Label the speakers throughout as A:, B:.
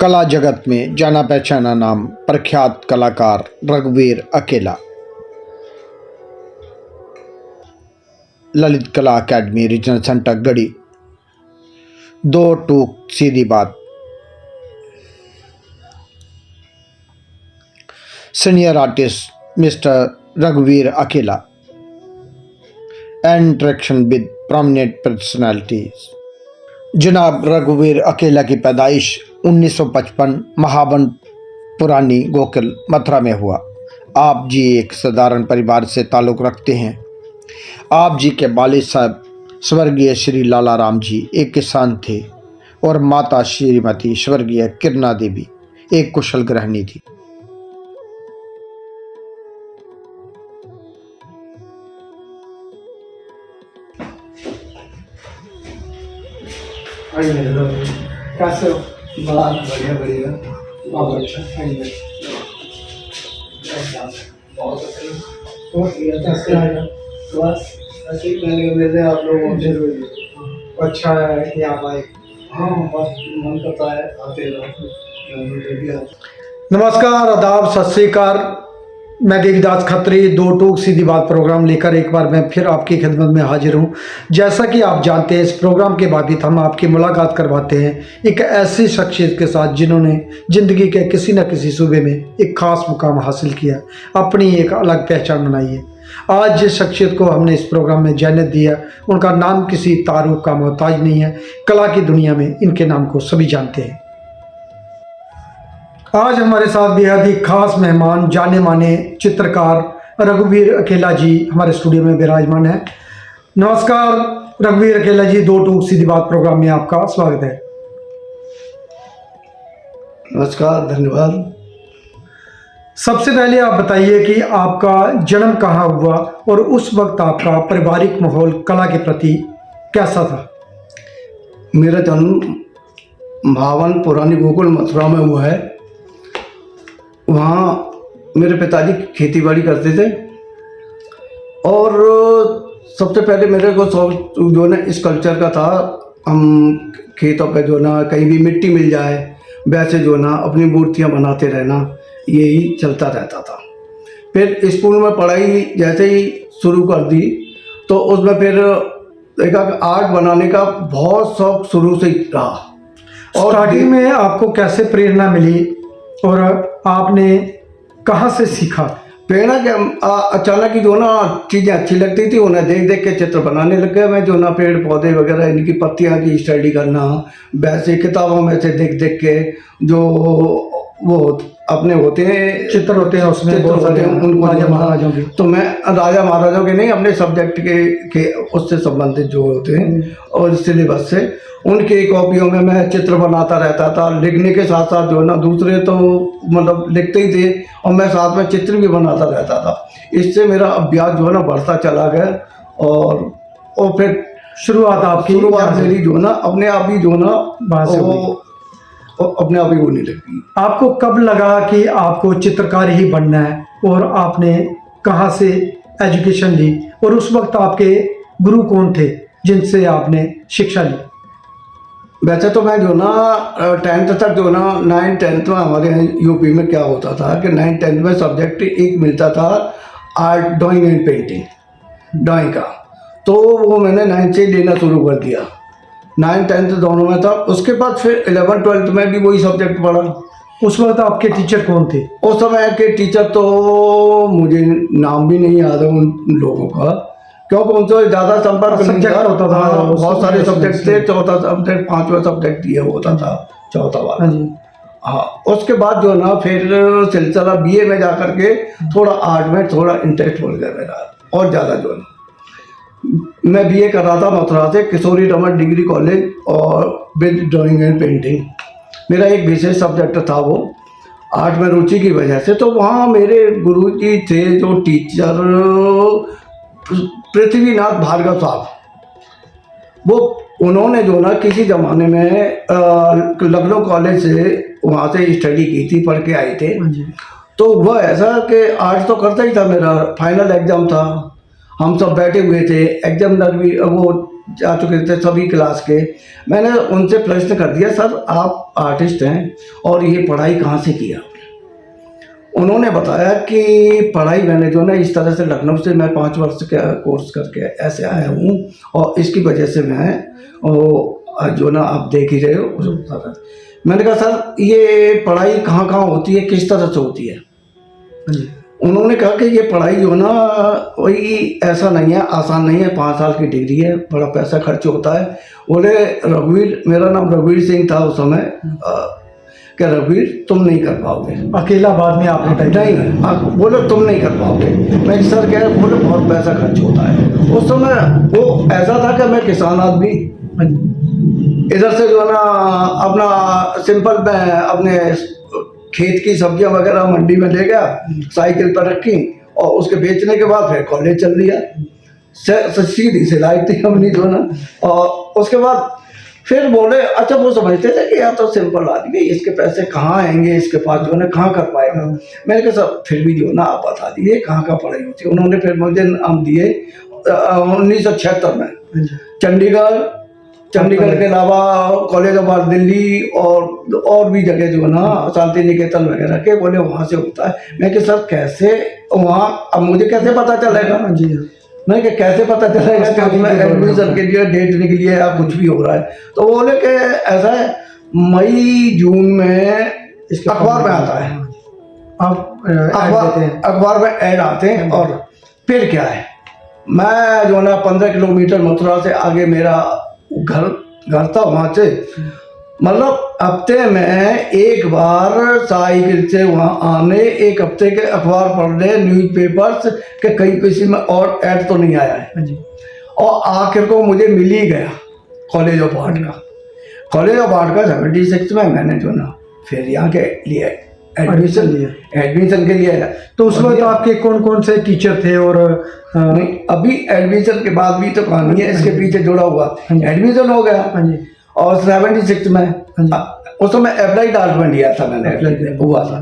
A: कला जगत में जाना पहचाना नाम प्रख्यात कलाकार रघुवीर अकेला। ललित कला अकेडमी रीजनल सेंटर गढ़ी। दो टूक सीधी बात। सीनियर आर्टिस्ट मिस्टर रघुवीर अकेला। Interaction with prominent personalities. जनाब रघुवीर अकेला की पैदाइश 1955 महावन पुरानी गोकुल मथुरा में हुआ। आप जी एक साधारण परिवार से ताल्लुक़ रखते हैं। आप जी के वालिद साहब स्वर्गीय श्री लाला राम जी एक किसान थे और माता श्रीमती स्वर्गीय किरणा देवी एक कुशल गृहिणी थी।
B: कैसे हो? बढ़िया बढ़िया। बहुत अच्छा। बहुत अच्छा। बस ऐसे ही मैंने मेरे आप लोग अच्छा है कि आप आए। हाँ बस मन करता है आते रहो।
A: नमस्कार, आदाब, सत श्री अकाल। मैं देवीदास खत्री दो टूक सीधी बात प्रोग्राम लेकर एक बार मैं फिर आपकी खिदमत में हाजिर हूं। जैसा कि आप जानते हैं, इस प्रोग्राम के बाबत हम आपकी मुलाकात करवाते हैं एक ऐसी शख्सियत के साथ जिन्होंने ज़िंदगी के किसी न किसी सूबे में एक ख़ास मुकाम हासिल किया, अपनी एक अलग पहचान बनाई है। आज जिस शख्सियत को हमने इस प्रोग्राम में जहनियत दी है, उनका नाम किसी तारुफ का मोहताज नहीं है। कला की दुनिया में इनके नाम को सभी जानते हैं। आज हमारे साथ बेहद ही खास मेहमान, जाने माने चित्रकार रघुवीर अकेला जी हमारे स्टूडियो में विराजमान है। नमस्कार रघुवीर अकेला जी, दो टूक सीधी बात प्रोग्राम में आपका स्वागत है।
B: नमस्कार, धन्यवाद।
A: सबसे पहले आप बताइए कि आपका जन्म कहाँ हुआ और उस वक्त आपका पारिवारिक माहौल कला के प्रति कैसा था?
B: मेरा जन्म महावन पुरानी गोकुल मथुरा में हुआ है। वहाँ मेरे पिताजी खेतीबाड़ी करते थे और सबसे पहले मेरे को शौक जो ना इस कल्चर का था। हम खेतों पे जो ना कहीं भी मिट्टी मिल जाए वैसे जो ना अपनी मूर्तियाँ बनाते रहना, यही चलता रहता था। फिर स्कूल में पढ़ाई जैसे ही शुरू कर दी तो उसमें फिर एक आर्ट बनाने का बहुत शौक शुरू से ही रहा।
A: और स्टार्टिंग में आपको कैसे प्रेरणा मिली और आपने कहाँ से सीखा?
B: प्रेरणा के अचानक ही जो ना चीज़ें अच्छी लगती थी, उन्हें देख देख के चित्र बनाने लग गया मैं। जो ना पेड़ पौधे वगैरह इनकी पत्तियाँ की स्टडी करना, वैसे किताबों में से देख देख के जो वो अपने होते हैं
A: चित्र होते हैं, उसमें
B: चित्र होते हैं उनको
A: राजा महाराजाओं की।
B: तो मैं राजा महाराजाओं के नहीं, अपने सब्जेक्ट के उससे संबंधित जो होते हैं और सिलेबस से उनके कॉपियों में मैं चित्र बनाता रहता था। लिखने के साथ साथ जो है ना दूसरे तो मतलब लिखते ही थे और मैं साथ में चित्र भी बनाता रहता था। इससे मेरा अभ्यास जो है ना बढ़ता चला गया और फिर शुरुआत मेरी जो ना अपने आप ही जो ना अपने आप ही होने लगी।
A: आपको कब लगा कि आपको चित्रकार ही बनना है और आपने कहाँ से एजुकेशन ली और उस वक्त आपके गुरु कौन थे जिनसे आपने शिक्षा ली?
B: वैसे तो मैं जो ना 10th तक जो ना 9th 10th में हमारे यहाँ यूपी में क्या होता था कि 9th 10th में सब्जेक्ट एक मिलता था art, drawing and painting, drawing का। तो वो मैंने 9th से लेना शुरू कर दिया। 9th 10th दोनों में था। उसके बाद फिर 11th 12th में भी वही सब्जेक्ट पढ़ा।
A: उस वक्त आपके टीचर कौन थे?
B: उस समय के टीचर तो मुझे नाम भी नहीं याद है उन लोगों का, क्योंकि उनसे ज़्यादा संपर्क
A: सब्जेक्ट होता था।
B: बहुत सारे सब्जेक्ट थे, चौथा सब्जेक्ट 5वां सब्जेक्ट ये होता था, चौथा वाला। हाँ, उसके बाद जो ना फिर सिलसिला बीए में जा कर के थोड़ा आर्ट में थोड़ा इंटरेस्ट हो गया मेरा और ज़्यादा जो है। मैं बीए कर रहा था मथुरा से किशोरी रमन डिग्री कॉलेज और विद ड्राइंग एंड पेंटिंग। मेरा एक विशेष सब्जेक्ट था वो आर्ट में रुचि की वजह से। तो वहाँ मेरे गुरुजी थे जो टीचर पृथ्वीनाथ भार्गव साहब, वो उन्होंने जो ना किसी ज़माने में लखनऊ कॉलेज से वहाँ से स्टडी की थी, पढ़ के आए थे। तो वह ऐसा कि आर्ट तो करता ही था। मेरा फाइनल एग्ज़ाम था, हम सब बैठे हुए थे, एग्जामिनर भी वो जा चुके थे सभी क्लास के। मैंने उनसे प्रश्न कर दिया, सर आप आर्टिस्ट हैं और ये पढ़ाई कहाँ से किया? उन्होंने बताया कि पढ़ाई मैंने जो ना इस तरह से लखनऊ से मैं 5 वर्ष का कोर्स करके ऐसे आया हूँ और इसकी वजह से मैं जो ना आप देख ही रहे हो। मैंने कहा सर ये पढ़ाई कहाँ कहाँ होती है, किस तरह से होती है? उन्होंने कहा कि ये पढ़ाई जो ना वही ऐसा नहीं है, आसान नहीं है, 5 साल की डिग्री है, बड़ा पैसा खर्च होता है। बोले रघुवीर, मेरा नाम रघुवीर सिंह था उस समय, क्या रघुवीर तुम नहीं कर पाओगे
A: अकेला, बाद में आपने
B: नहीं, बोले तुम नहीं कर पाओगे। मैं सर क्या, बोले बहुत पैसा खर्च होता है। उस समय वो ऐसा था कि मैं किसान आदमी, इधर से जो ना अपना सिंपल मैं अपने खेत की सब्जियां वगैरह मंडी में ले गया, साइकिल पर रखी और उसके बेचने के बाद फिर कॉलेज चल दिया। सीधी सिलाई थी अपनी जो ना। और उसके बाद फिर बोले, अच्छा वो समझते थे कि या तो सिंपल आदमी, इसके पैसे कहाँ आएंगे, इसके पास जो है कहाँ कर पाएगा। मैंने कहा सर फिर भी जो ना आप बता दीजिए कहाँ कहाँ पढ़ाई होती है। उन्होंने फिर मुझे नाम दिए 1976 में चंडीगढ़ के अलावा कॉलेज ऑफ आर्ट दिल्ली और भी जगह जो ना शांति निकेतन वगैरह के, बोले वहाँ से होता है। मैं कि सर कैसे वहाँ, अब मुझे कैसे पता चलेगा? जी मैं कि कैसे पता चलेगा कि मैं एडमिशन के लिए डेट निकली है या कुछ भी हो रहा है? तो बोले कि ऐसा है, मई जून में अखबार में आता है, अखबार में ऐड आते हैं। और फिर क्या है, मैं जो ना 15 किलोमीटर मथुरा से आगे मेरा घर था, वहाँ से मतलब हफ्ते में एक बार साइकिल से वहाँ आने, एक हफ्ते के अखबार पढ़ने, न्यूज़पेपर्स के कहीं किसी में और ऐड तो नहीं आया है। और आखिर को मुझे मिल ही गया कॉलेज ऑफ आर्ट का। कॉलेज ऑफ आर्ट का 76 में मैंने जो ना फिर यहाँ के लिए एडमिशन के लिए।
A: तो उस वक्त आपके कौन कौन से टीचर थे? और
B: नहीं, अभी एडमिशन के बाद भी तो कहानी है इसके पीछे जुड़ा हुआ। एडमिशन हो गया और 76 में उस समय अप्लाइड आर्ट में लिया था मैंने, हुआ था।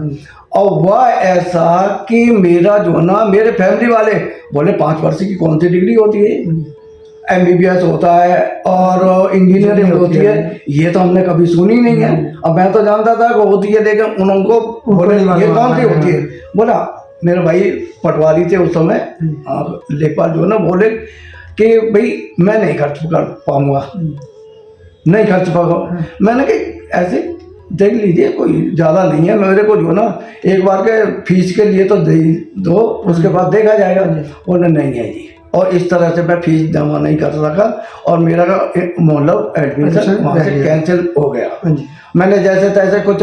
B: और वह ऐसा कि मेरा जो ना, मेरे फैमिली वाले बोले 5 वर्ष की कौन सी डिग्री होती है, MBBS होता है और इंजीनियरिंग होती है, ये तो हमने कभी सुनी नहीं है। अब मैं तो जानता था कि होती है, लेकिन उनको बोले ये कौन सी होती है? बोला मेरे भाई पटवारी थे उस समय, लेखपाल जो ना, बोले कि भाई मैं नहीं खर्च कर पाऊंगा, नहीं खर्च पाऊंगा। मैंने कहा ऐसे देख लीजिए, कोई ज़्यादा नहीं है, मेरे को जो ना एक बार के फीस के लिए तो दे दो, उसके बाद देखा जाएगा। बोले नहीं है जी। और इस तरह से मैं फीस जमा नहीं कर सका और मेरा मतलब एडमिशन वहाँ से कैंसिल हो गया। मैंने जैसे तैसे कुछ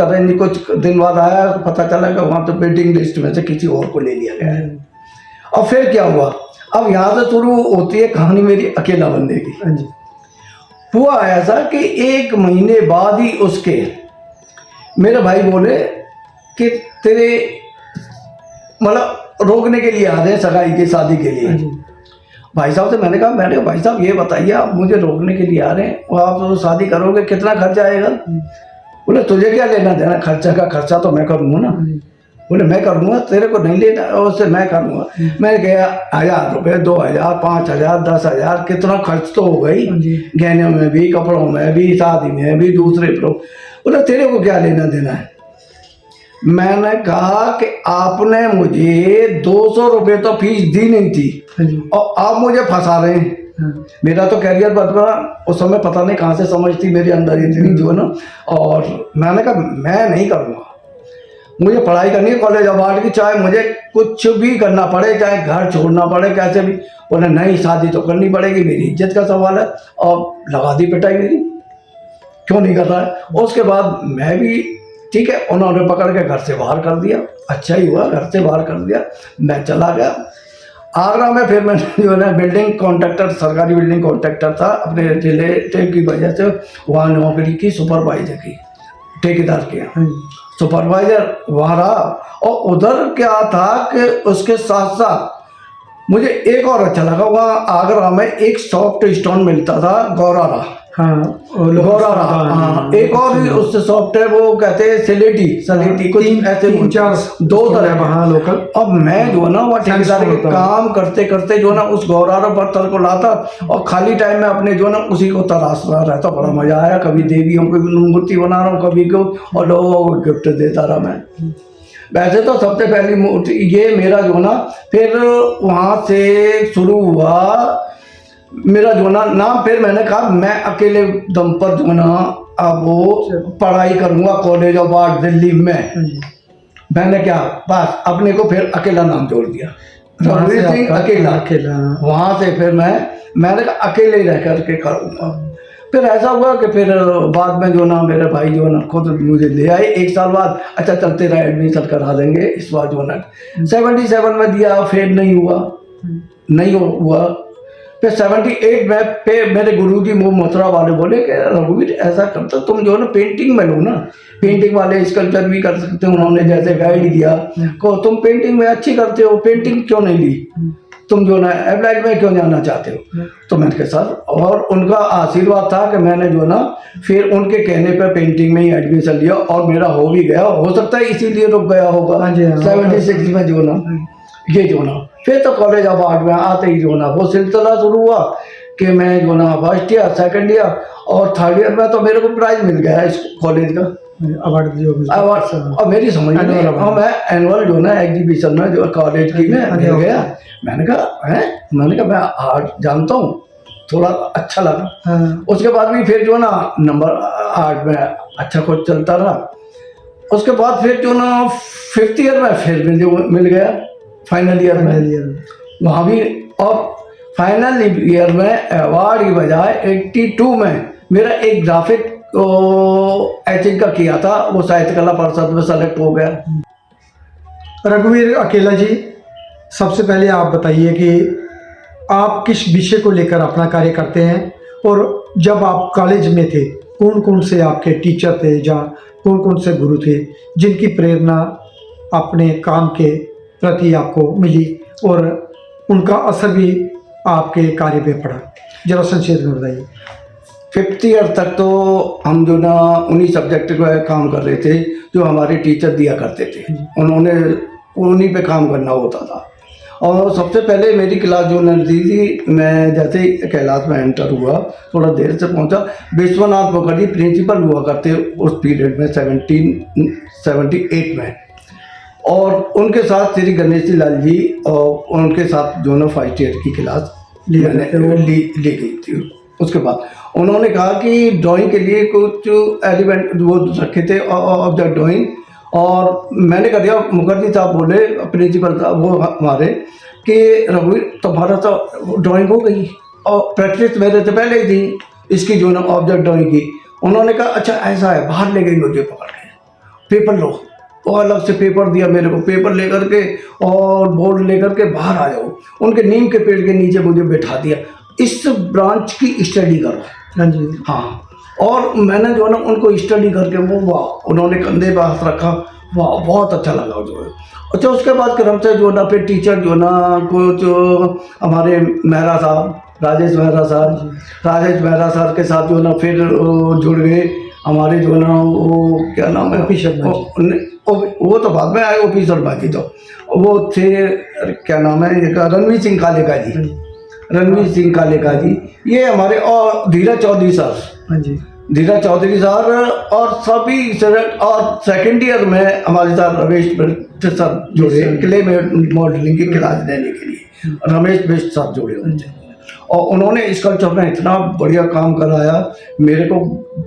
B: दिन बाद आया, पता चला कि वहाँ तो वेटिंग लिस्ट में से किसी और को ले लिया गया है। और फिर क्या हुआ, अब यहाँ से शुरू होती है कहानी मेरी अकेला बनने की। हुआ ऐसा कि 1 महीने बाद ही उसके मेरे भाई बोले कि तेरे मतलब रोकने के लिए आ रहे हैं सगाई की, शादी के लिए। भाई साहब से मैंने कहा भाई साहब ये बताइए, आप मुझे रोकने के लिए आ रहे हैं और आप तो शादी करोगे, कितना खर्चा आएगा? बोले तुझे क्या लेना देना खर्चा का, खर्चा तो मैं करूँगा ना। बोले मैं करूँगा, तेरे को नहीं लेना, उससे मैं करूँगा। मैंने कहा 1000 रुपये, 2000, 5000, 10,000, कितना खर्च तो हो गई, गहने में भी, कपड़ों में भी, शादी में भी, दूसरे पर। बोले तेरे को क्या लेना देना है? मैंने कहा कि आपने मुझे 200 रुपये तो फीस दी नहीं थी और आप मुझे फंसा रहे हैं। मेरा तो कैरियर बदला, उस समय पता नहीं कहाँ से समझ थी मेरे अंदर इतनी जो ना। और मैंने कहा मैं नहीं करूँगा, मुझे पढ़ाई करनी है कॉलेज ऑफ आर्ट की, चाहे मुझे कुछ भी करना पड़े, चाहे घर छोड़ना पड़े, कैसे भी। बोले नहीं, शादी तो करनी पड़ेगी, मेरी इज्जत का सवाल है। और लगा दी पिटाई मेरी, क्यों नहीं कर रहा है। उसके बाद मैं भी ठीक है, उन्होंने पकड़ के घर से बाहर कर दिया। अच्छा ही हुआ, घर से बाहर कर दिया। मैं चला गया आगरा में। फिर मैंने जो है बिल्डिंग कॉन्ट्रैक्टर, सरकारी बिल्डिंग कॉन्ट्रैक्टर था, अपने रिलेटिव की वजह से वहाँ नौकरी की, सुपरवाइजर की, ठेकेदार की सुपरवाइजर वहाँ रहा। और उधर क्या था कि उसके साथ साथ मुझे एक और अच्छा लगा, वहाँ आगरा में एक सॉफ्ट स्टोन मिलता था, गौरारा।
A: हाँ वो लोग
B: गौरारा, हाँ एक और भी उससे सॉफ्ट है, वो कहते हैं सलेटी कुछ ऐसे
A: तीन चार
B: दो तरह
A: वहाँ लोकल।
B: अब मैं जो है ना वहाँ ठेकेदारी के काम करते करते जो है ना उस गौरारा पत्थर को लाता और खाली टाइम में अपने जो है ना उसी को तराशता रहता। बड़ा मजा आया, कभी देवियों की मूर्ति बना रहा हूँ, कभी को, और लोगों को गिफ्ट देता रहा मैं। वैसे तो सबसे पहली मूर्ति ये मेरा जो ना, फिर वहाँ से शुरू हुआ मेरा जो ना नाम। फिर मैंने कहा मैं अकेले दम पर जो ना अब वो पढ़ाई करूँगा कॉलेज ऑफ आर्ट दिल्ली में। मैंने क्या बस अपने को फिर अकेला नाम जोड़ दिया, रघुवीर सिंह अकेला। वहाँ से फिर मैंने कहा अकेले ही रह करके करूँगा। फिर ऐसा हुआ कि फिर बाद में जो ना मेरे भाई जो ना खुद मुझे ले आए 1 साल बाद, अच्छा चल तेरा एडमिशन करा देंगे इस बार जो ना 77 में दिया, फिर नहीं हुआ। फिर 78 में पे मेरे गुरुजी मथुरा वाले बोले कि रघुवीर ऐसा करता तुम जो है ना पेंटिंग में लो ना, पेंटिंग वाले स्कल्पचर भी कर सकते हो। उन्होंने जैसे गाइड दिया को तुम पेंटिंग में अच्छी करते हो, पेंटिंग क्यों नहीं ली, तुम जो ना एप्लाइड में क्यों जाना चाहते हो। तो मैंने कहा सर, और उनका आशीर्वाद था कि मैंने जो ना फिर उनके कहने पर पेंटिंग में ही एडमिशन लिया और मेरा हो भी गया। हो सकता है इसीलिए रुक गया होगा 76 में जो ना ये जो ना। फिर तो कॉलेज ऑफ आर्ट में आते ही जो ना वो सिलसिला शुरू हुआ कि मैं जो ना फर्स्ट ईयर, सेकंड ईयर और थर्ड ईयर में तो मेरे को प्राइज मिल गया इस कॉलेज का अवार्ड। और मेरी समझ में नहीं आया, मैं एनुअल जो ना एग्जीबिशन में जो कॉलेज की में मिल गया। मैंने कहा मैं आर्ट जानता हूँ, थोड़ा अच्छा लगा। उसके बाद भी फिर जो ना नंबर आर्ट में अच्छा कुछ चलता रहा। उसके बाद फिर जो ना 5th ईयर में फिर मिल गया फाइनल ईयर में वहाँ भी। और फाइनल ईयर में अवार्ड की बजाय 82 में मेरा एक ग्राफिक एचिंग का किया था, वो साहित्य कला परिषद में सेलेक्ट हो गया।
A: रघुवीर अकेला जी, सबसे पहले आप बताइए कि आप किस विषय को लेकर अपना कार्य करते हैं, और जब आप कॉलेज में थे कौन कौन से आपके टीचर थे या कौन कौन से गुरु थे जिनकी प्रेरणा अपने काम के प्रति आपको मिली और उनका असर भी आपके कार्य पे पड़ा, जरा संक्षेप में बताइए।
B: 5th ईयर तक तो हम जो ना उन्हीं सब्जेक्ट पे काम कर रहे थे जो हमारे टीचर दिया करते थे, उन्होंने उन्हीं पे काम करना होता था। और सबसे पहले मेरी क्लास जो दी थी, मैं जैसे ही कैलाश में एंटर हुआ थोड़ा देर से पहुंचा, विश्वनाथ मुखर्जी प्रिंसिपल हुआ करते उस पीरियड में 1778 में, और उनके साथ श्री गणेश लाल जी और उनके साथ जो ना 1st ईयर की क्लास ली गई थी। उसके बाद उन्होंने कहा कि ड्राइंग के लिए कुछ एलिमेंट वो रखे थे ऑब्जेक्ट ड्राइंग, और मैंने कह दिया। मुखर्जी साहब बोले, प्रिंसिपल साहब वो हमारे, कि रघुवीर तुम्हारा तो ड्राइंग हो गई और प्रैक्टिस मेरे से पहले ही थी इसकी जो ना ऑब्जेक्ट ड्राइंग की। उन्होंने कहा अच्छा ऐसा है, बाहर ले गई मुझे पकड़ के, पेपर लो। और अलग से पेपर दिया मेरे को, पेपर लेकर के और बोर्ड लेकर के बाहर आ जाओ। उनके नीम के पेड़ के नीचे मुझे बैठा दिया, इस ब्रांच की स्टडी करो।
A: हाँ जी,
B: हाँ। और मैंने जो ना उनको स्टडी करके वो वाह, उन्होंने कंधे पर हाथ रखा, वाह बहुत अच्छा लगा जो है। अच्छा उसके बाद क्रम से जो ना फिर टीचर जो ना कुछ हमारे मेहरा साहब, राजेश मेहरा साहब के साथ जो ना फिर जुड़ गए हमारे जो ना वो क्या नाम है, वो तो बाद में आए ओपी शर्मा जी, तो वो थे क्या नाम है रणवीर सिंह कालेका जी, ये हमारे, और धीरज चौधरी सर।
A: हाँ जी,
B: धीरज चौधरी सर और सभी और सेकेंड ईयर में हमारे साथ रमेश सर जुड़े क्ले मॉडलिंग की क्लास देने के लिए, रमेश बेस्ट सर जुड़े उनसे, और उन्होंने स्कल्पचर में इतना बढ़िया काम कराया मेरे को,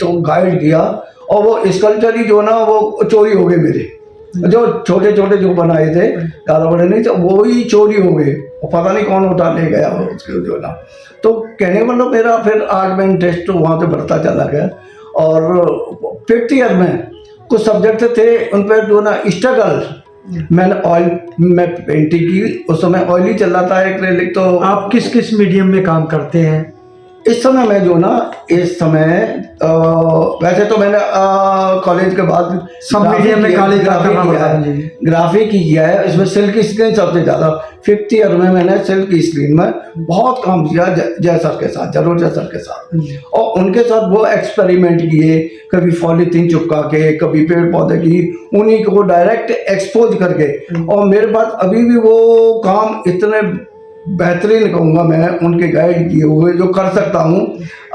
B: तो गाइड किया। और वो स्कल्पचर ही जो ना वो चोरी हो गए मेरे, जो छोटे छोटे जो बनाए थे ज़्यादा बड़े नहीं थे, वो ही चोरी हो गए और पता नहीं कौन उठा ले गया वो उसके जो ना। तो कहने मतलब मेरा फिर आर्ट में इंटरेस्ट वहाँ पे बढ़ता चला गया। और 5th ईयर में कुछ सब्जेक्ट थे उन पर जो ना स्ट्रगल, मैंने ऑयल में पेंटिंग की, उस समय ऑयल ही चल रहा था एक्रेलिक। तो
A: आप किस किस मीडियम में काम करते हैं
B: इस समय मैं जो ना इस समय वैसे तो मैंने कॉलेज के बाद
A: सब मीडियम में कॉलेज करना पड़ता है जी।
B: ग्राफिक ही किया है। इसमें सिल्क स्क्रीन सबसे ज़्यादा 5th ईयर में मैंने सिल्क स्क्रीन में बहुत काम किया जय सर के साथ, जरूर जय सर के साथ। और उनके साथ वो एक्सपेरिमेंट किए, कभी पॉलीथीन चिपका के, कभी पेड़ पौधे की, उन्हीं को डायरेक्ट एक्सपोज करके। और मेरे पास अभी भी वो काम इतने बेहतरीन कहूँगा मैं, उनके गाइड किए हुए जो कर सकता हूँ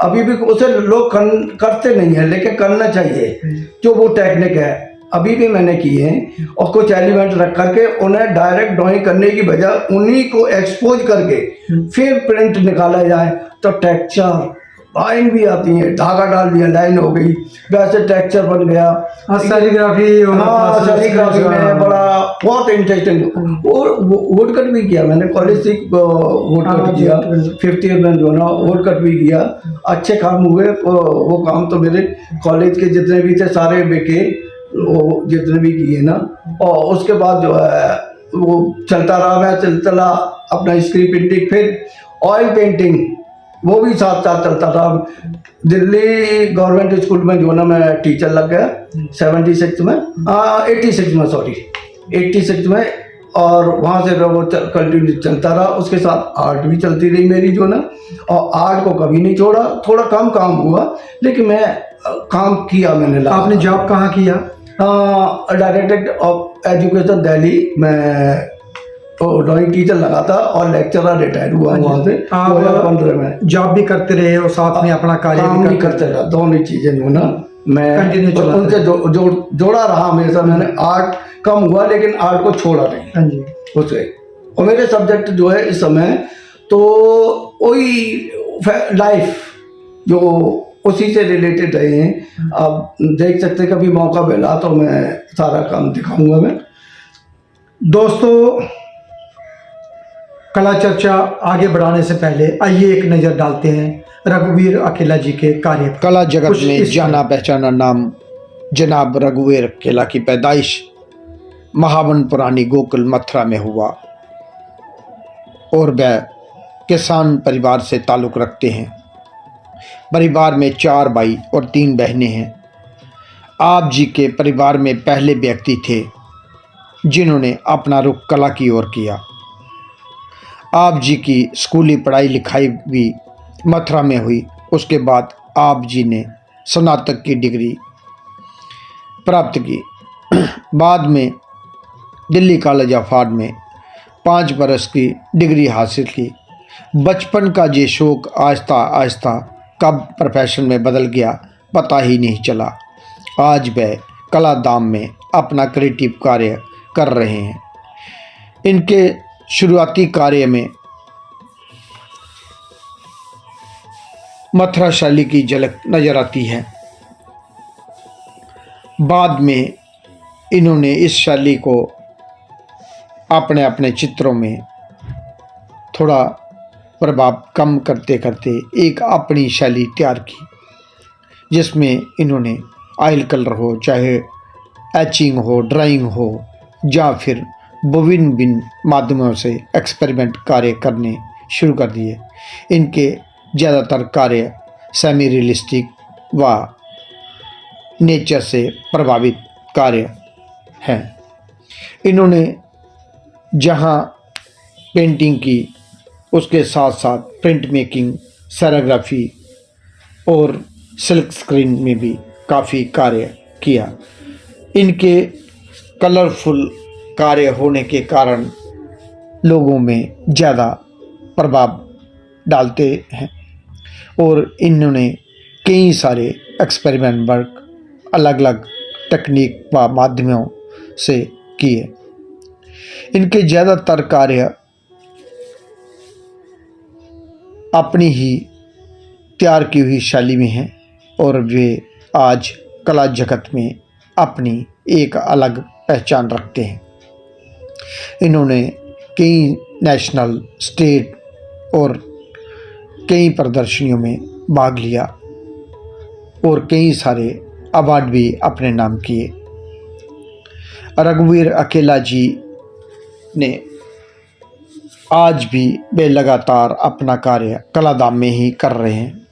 B: अभी भी। उसे लोग करते नहीं है, लेकिन करना चाहिए। जो वो टेक्निक है अभी भी मैंने किए हैं। और कुछ एलिमेंट रख करके उन्हें डायरेक्ट ड्राइंग करने की बजाय उन्हीं को एक्सपोज करके फिर प्रिंट निकाला जाए तो टेक्सचर लाइन भी आती है, धागा डाल दिया लाइन हो गई, वैसे टेक्सचर बन गया।
A: सेरीग्राफी,
B: हाँ सेरीग्राफी में बड़ा बहुत इंटरेस्टिंग। और वुड कट भी किया मैंने, कॉलेज से वुड कट किया 5th ईयर में जो ना वुड कट भी किया। अच्छे काम हुए। वो काम तो मेरे कॉलेज के जितने भी थे सारे बिके, वो जितने भी किए ना। और उसके बाद जो है वो चलता रहा, मैं चला अपना स्क्रीन प्रिंटिंग, फिर ऑयल पेंटिंग वो भी साथ साथ चलता था। दिल्ली गवर्नमेंट स्कूल में जो ना मैं टीचर लग गया 76 में, 86 में, सॉरी 86 में। और वहाँ से वो कंटिन्यू चलता रहा। उसके साथ आर्ट भी चलती रही मेरी जो ना, और आर्ट को कभी नहीं छोड़ा। थोड़ा कम काम हुआ लेकिन मैं काम किया मैंने।
A: आपने जॉब कहाँ किया?
B: डायरेक्टर ऑफ एजुकेशन दिल्ली में ड्राइंग टीचर लगा था और लेक्चरर रिटायर हुआ वहाँ से 2015 में।
A: जॉब भी करते रहे और साथ में अपना कार्य
B: भी करते रहा, दोनों चीजें जो ना मैं
A: कंटिन्यू
B: उनसे जोड़ा रहा हमेशा। मैंने आर्ट कम हुआ लेकिन आर्ट को छोड़ा नहीं।
A: हाँ जी।
B: उसे और मेरे सब्जेक्ट जो है इस समय तो वही लाइफ जो उसी से रिलेटेड रहे हैं। आप देख सकते कभी मौका मिला तो मैं सारा काम दिखाऊंगा मैं।
A: दोस्तों, कला चर्चा आगे बढ़ाने से पहले आइए एक नज़र डालते हैं रघुवीर अकेला जी के कार्य पर।
C: कला जगत में जाना पहचाना नाम जनाब रघुवीर अकेला की पैदाइश महावन पुरानी गोकुल मथुरा में हुआ और वह किसान परिवार से ताल्लुक़ रखते हैं। परिवार में 4 भाई और 3 बहनें हैं। आप जी के परिवार में पहले व्यक्ति थे जिन्होंने अपना रुख कला की ओर किया। आप जी की स्कूली पढ़ाई लिखाई भी मथुरा में हुई। उसके बाद आप जी ने स्नातक की डिग्री प्राप्त की। बाद में दिल्ली कॉलेज ऑफ आर्ट में 5 बरस की डिग्री हासिल की। बचपन का ये शौक आहिस्ता आहिस्ता कब प्रोफेशन में बदल गया पता ही नहीं चला। आज वह कला धाम में अपना क्रिएटिव कार्य कर रहे हैं। इनके शुरुआती कार्य में मथुरा शैली की झलक नजर आती है। बाद में इन्होंने इस शैली को अपने अपने चित्रों में थोड़ा प्रभाव कम करते करते एक अपनी शैली तैयार की, जिसमें इन्होंने ऑयल कलर हो, चाहे एचिंग हो, ड्राइंग हो, या फिर विभिन्न माध्यमों से एक्सपेरिमेंट कार्य करने शुरू कर दिए। इनके ज़्यादातर कार्य सेमी रियलिस्टिक व नेचर से प्रभावित कार्य हैं। इन्होंने जहाँ पेंटिंग की उसके साथ साथ प्रिंट मेकिंग, सेराग्राफी और सिल्क स्क्रीन में भी काफ़ी कार्य किया। इनके कलरफुल कार्य होने के कारण लोगों में ज़्यादा प्रभाव डालते हैं और इन्होंने कई सारे एक्सपेरिमेंट वर्क अलग अलग तकनीक व माध्यमों से किए। इनके ज़्यादातर कार्य अपनी ही तैयार की हुई शैली में हैं और वे आज कला जगत में अपनी एक अलग पहचान रखते हैं। इन्होंने कई नेशनल, स्टेट और कई प्रदर्शनियों में भाग लिया और कई सारे अवार्ड भी अपने नाम किए। रघुवीर अकेला जी ने आज भी वे लगातार अपना कार्य कलाधाम में ही कर रहे हैं।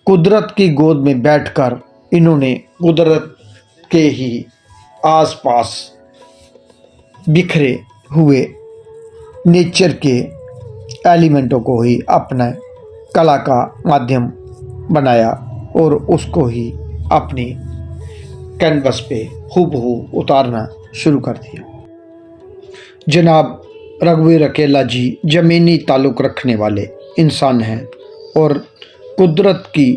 C: कुदरत की गोद में बैठकर इन्होंने कुदरत के ही आसपास बिखरे हुए नेचर के एलिमेंटों को ही अपना कला का माध्यम बनाया और उसको ही अपनी कैनवस पे हूबहू उतारना शुरू कर दिया। जनाब रघुवीर अकेला जी ज़मीनी ताल्लुक़ रखने वाले इंसान हैं और कुदरत की